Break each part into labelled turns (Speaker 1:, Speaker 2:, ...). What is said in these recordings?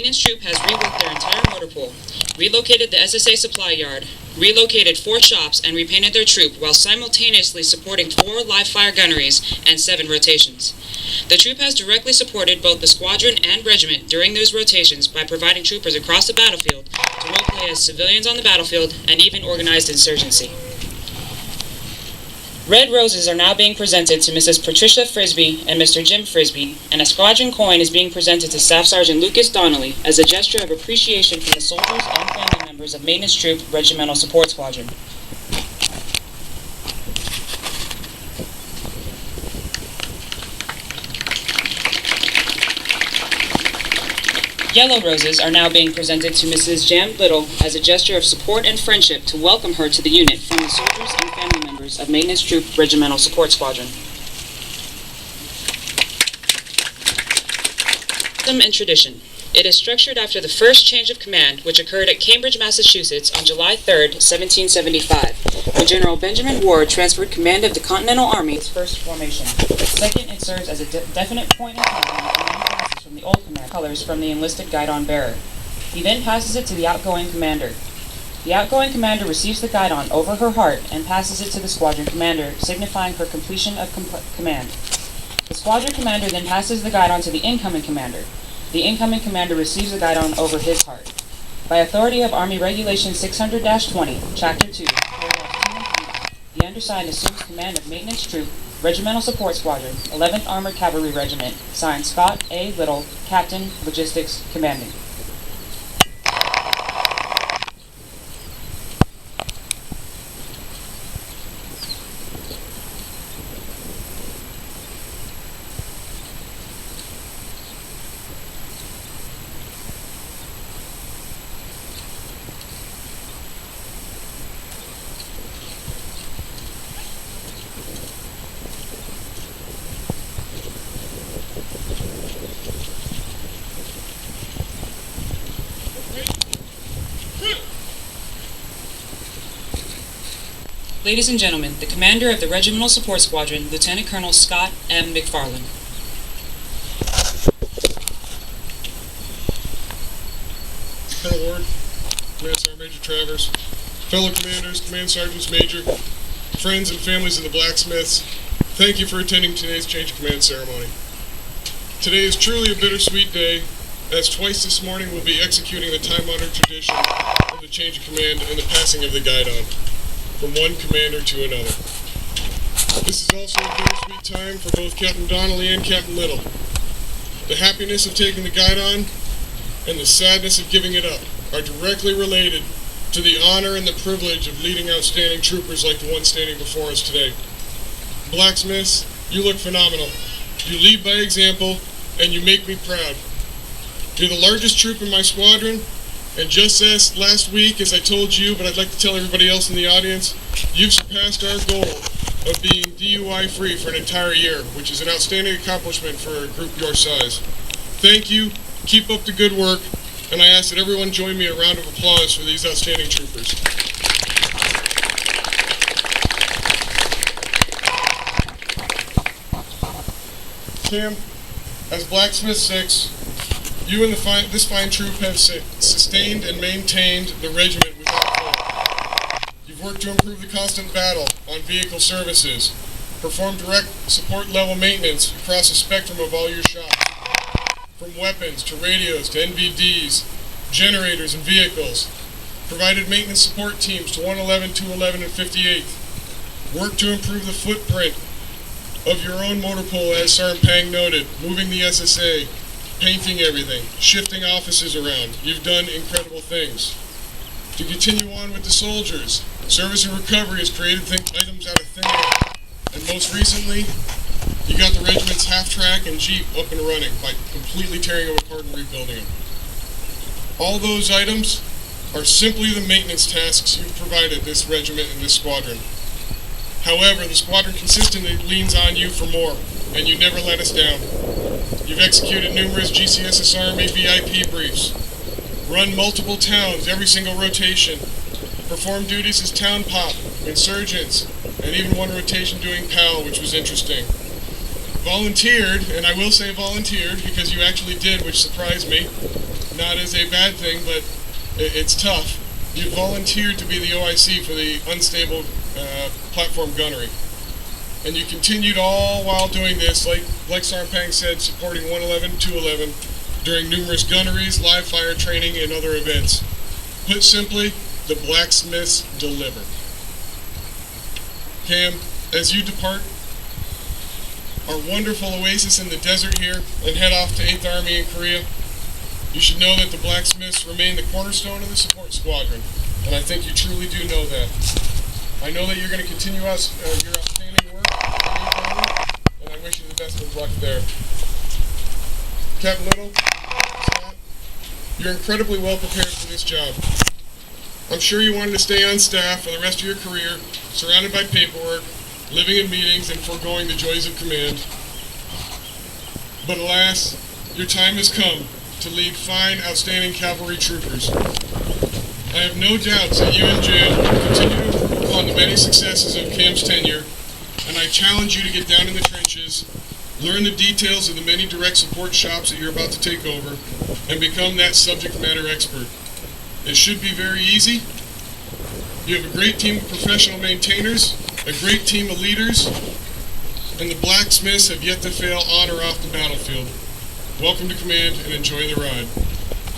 Speaker 1: maintenance troop has reworked their entire motor pool, relocated the SSA supply yard, relocated 4 shops, and repainted their troop while simultaneously supporting 4 live fire gunneries and 7 rotations. The troop has directly supported both the squadron and regiment during those rotations by providing troopers across the battlefield to roleplay as civilians on the battlefield and even organized insurgency. Red roses are now being presented to Mrs. Patricia Frisbee and Mr. Jim Frisbee, and a squadron coin is being presented to Staff Sergeant Lucas Donnelly as a gesture of appreciation from the soldiers and family members of Maintenance Troop Regimental Support Squadron. Yellow roses are now being presented to Mrs. Jan Little as a gesture of support and friendship to welcome her to the unit from the soldiers and family members of Maintenance Troop Regimental Support Squadron. Custom and tradition. It is structured after the first change of command, which occurred at Cambridge, Massachusetts on July 3, 1775, when General Benjamin Ward transferred command of the Continental Army's first formation. Second, it serves as a definite point in time when the command passes from the old command colors from the enlisted guidon bearer. He then passes it to the outgoing commander. The outgoing commander receives the guidon over her heart and passes it to the squadron commander, signifying her completion of command. The squadron commander then passes the guidon to the incoming commander. The incoming commander receives the guidon over his heart. By authority of Army Regulation 600-20, Chapter 2, Paragraphs 2 and 3, the undersigned assumes command of Maintenance Troop, Regimental Support Squadron, 11th Armored Cavalry Regiment, signed Scott A. Little, Captain, Logistics, Commanding. Ladies and gentlemen, the commander of the Regimental Support Squadron, Lieutenant Colonel Scott M. McFarland.
Speaker 2: Colonel Ward, Command Sergeant Major Travers, fellow commanders, Command Sergeants Major, friends and families of the blacksmiths, thank you for attending today's change of command ceremony. Today is truly a bittersweet day, as twice this morning we'll be executing the time-honored tradition of the change of command and the passing of the guidon from one commander to another. This is also a bittersweet time for both Captain Donnelly and Captain Little. The happiness of taking the guidon and the sadness of giving it up are directly related to the honor and the privilege of leading outstanding troopers like the one standing before us today. Blacksmiths, you look phenomenal. You lead by example, and you make me proud. You're the largest troop in my squadron, and just as last week, as I told you, but I'd like to tell everybody else in the audience, you've surpassed our goal of being DUI-free for an entire year, which is an outstanding accomplishment for a group your size. Thank you, keep up the good work, and I ask that everyone join me in a round of applause for these outstanding troopers. Tim, as Blacksmith 6, you and this fine troop have sustained and maintained the regiment without fault. You've worked to improve the constant battle on vehicle services, performed direct support level maintenance across a spectrum of all your shops, from weapons to radios to NVDs, generators and vehicles, provided maintenance support teams to 111, 211, and 58th, worked to improve the footprint of your own motor pool, as Sergeant Pang noted, moving the SSA, painting everything, shifting offices around. You've done incredible things. To continue on with the soldiers, Service and Recovery has created items out of thin air. And most recently, you got the regiment's half-track and Jeep up and running by completely tearing them apart and rebuilding them. All those items are simply the maintenance tasks you've provided this regiment and this squadron. However, the squadron consistently leans on you for more, and you never let us down. You've executed numerous GCSSRMA VIP briefs, run multiple towns every single rotation, performed duties as town pop, insurgents, and even one rotation doing PAL, which was interesting. Volunteered, and I will say volunteered because you actually did, which surprised me, not as a bad thing, but it's tough. You volunteered to be the OIC for the unstable platform gunnery. And you continued all while doing this, like Sarpang said, supporting 111, 211 during numerous gunneries, live fire training, and other events. Put simply, the blacksmiths deliver. Cam, as you depart our wonderful oasis in the desert here and head off to 8th Army in Korea, you should know that the blacksmiths remain the cornerstone of the support squadron, and I think you truly do know that. I know that you're going to continue your outstanding work, and I wish you the best of luck there. Captain Little, Scott, you're incredibly well prepared for this job. I'm sure you wanted to stay on staff for the rest of your career, surrounded by paperwork, living in meetings, and foregoing the joys of command. But alas, your time has come to lead fine, outstanding cavalry troopers. I have no doubts that you and Jan will continue to improve upon the many successes of Cam's tenure, and I challenge you to get down in the trenches, learn the details of the many direct support shops that you're about to take over, and become that subject matter expert. It should be very easy. You have a great team of professional maintainers, a great team of leaders, and the blacksmiths have yet to fail on or off the battlefield. Welcome to command and enjoy the ride.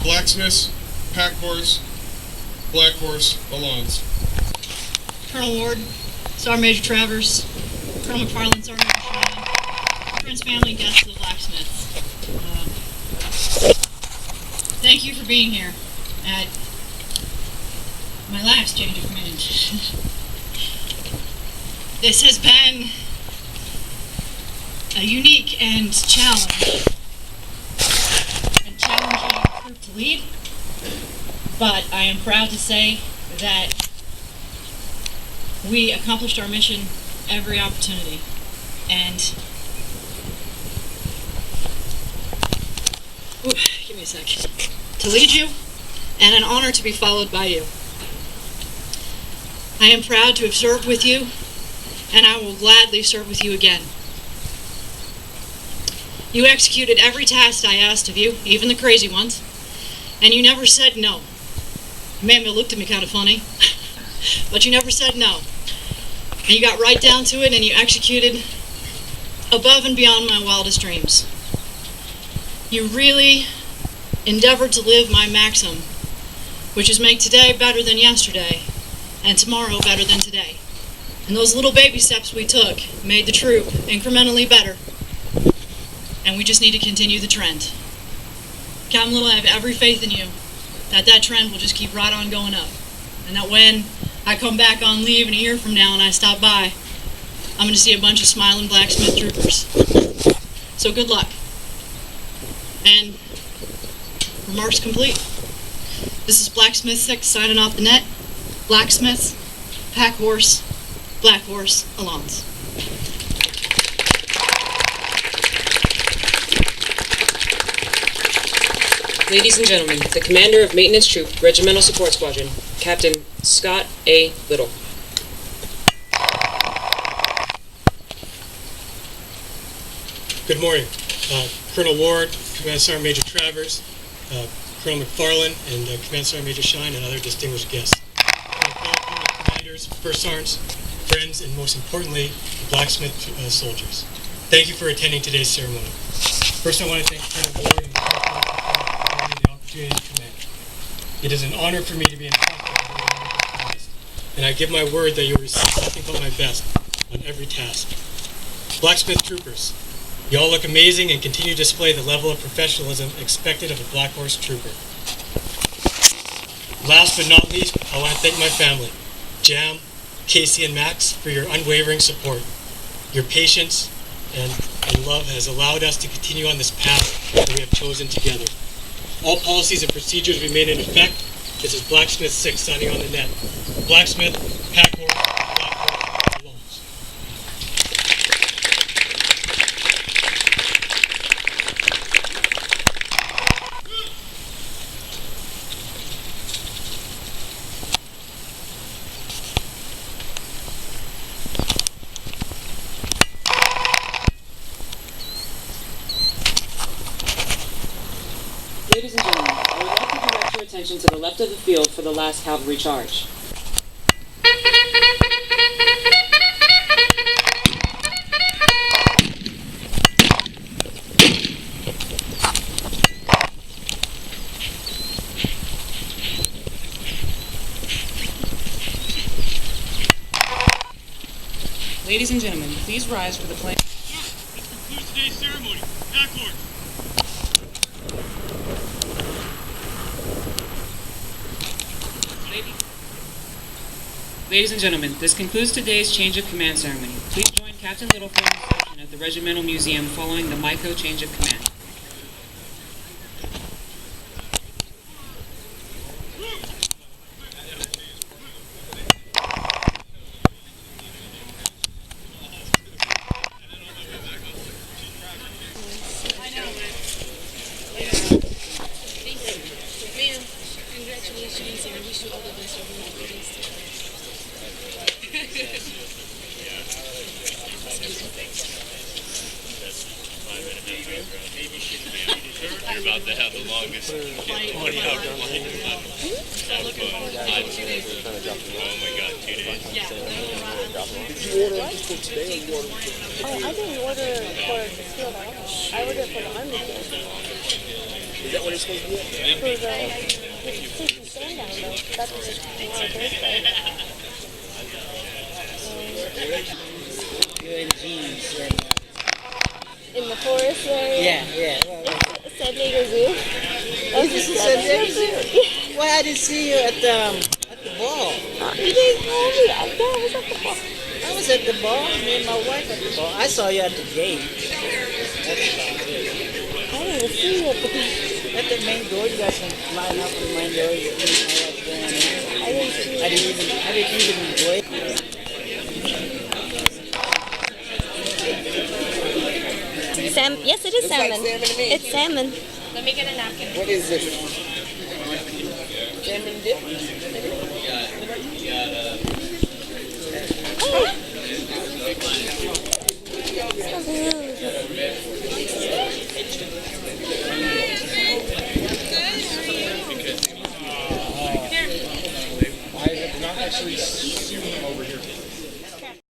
Speaker 2: Blacksmiths, Pack Horse, Black Horse, Alons.
Speaker 3: Colonel Ward, Sergeant Major Travers, Colonel McFarland, Sergeant Major Shine, friends, family, guests of the blacksmiths. Thank you for being here at my last change of command. This has been a unique and challenging group to lead, but I am proud to say that we accomplished our mission every opportunity, and give me a sec. To lead you, and an honor to be followed by you. I am proud to have served with you, and I will gladly serve with you again. You executed every task I asked of you, even the crazy ones, and you never said no. You may have looked at me kind of funny, but you never said no. And you got right down to it, and you executed above and beyond my wildest dreams. You really endeavored to live my maxim, which is make today better than yesterday, and tomorrow better than today. And those little baby steps we took made the troop incrementally better, and we just need to continue the trend. Captain Little, I have every faith in you that trend will just keep right on going up, and that when I come back on leave in a year from now and I stop by, I'm going to see a bunch of smiling blacksmith troopers. So good luck. And remarks complete. This is Blacksmith 6 signing off the net. Blacksmiths, Pack Horse, Black Horse, Alons.
Speaker 1: Ladies and gentlemen, the Commander of Maintenance Troop, Regimental Support Squadron, Captain Scott A. Little.
Speaker 4: Good morning. Colonel Ward, Command Sergeant Major Travers, Colonel McFarland, and Command Sergeant Major Shine, and other distinguished guests. Commanders, First Sergeants, friends, and most importantly, the blacksmith soldiers. Thank you for attending today's ceremony. First, I want to thank Colonel Ward and the opportunity to command. It is an honor for me to be entrusted with the task, and I give my word that you will receive nothing but my best on every task. Blacksmith troopers, you all look amazing and continue to display the level of professionalism expected of a Black Horse trooper. Last but not least, I want to thank my family, Jam, Casey, and Max, for your unwavering support. Your patience and love has allowed us to continue on this path that we have chosen together. All policies and procedures remain in effect. This is Blacksmith 6 signing on the net. Blacksmith, Pack Horse, Black Horse, Alons.
Speaker 1: Ladies and gentlemen, I would like attention to the left of the field for the last cavalry charge. Ladies and gentlemen, please rise for the playing.
Speaker 4: This concludes today's ceremony. Backward.
Speaker 1: Ladies and gentlemen, this concludes today's change of command ceremony. Please join Captain Little for the reception at the Regimental Museum following the MICO change of command.
Speaker 5: Congratulations, and I wish you all the best for your
Speaker 6: You're about to have the longest 20-hour flight. Oh my God, 2 days.
Speaker 2: Did you order them for today or you ordered for
Speaker 7: Oh, I didn't order for the field at all. I ordered for the army field.
Speaker 2: Is that what it's supposed to be?
Speaker 7: For the safety stand down though. That's what it's Thursday.
Speaker 8: You're in jeans.
Speaker 7: In the forest area.
Speaker 8: Yeah.
Speaker 7: It's San Diego Zoo.
Speaker 8: This is San Diego Zoo? Why I didn't see you at the ball?
Speaker 7: You didn't call me. Yeah, I was at the ball.
Speaker 8: I was at the ball. Me and my wife at the ball. I saw you at the gate. That's about it.
Speaker 7: I didn't see you at the
Speaker 8: At the main door, you guys can line up at the main door. You know what's going on.
Speaker 7: I didn't see you.
Speaker 8: I didn't even enjoy it.
Speaker 7: Yes, it is salmon.
Speaker 5: Like salmon to me.
Speaker 7: It's salmon.
Speaker 5: Let me get a napkin.
Speaker 2: What is this?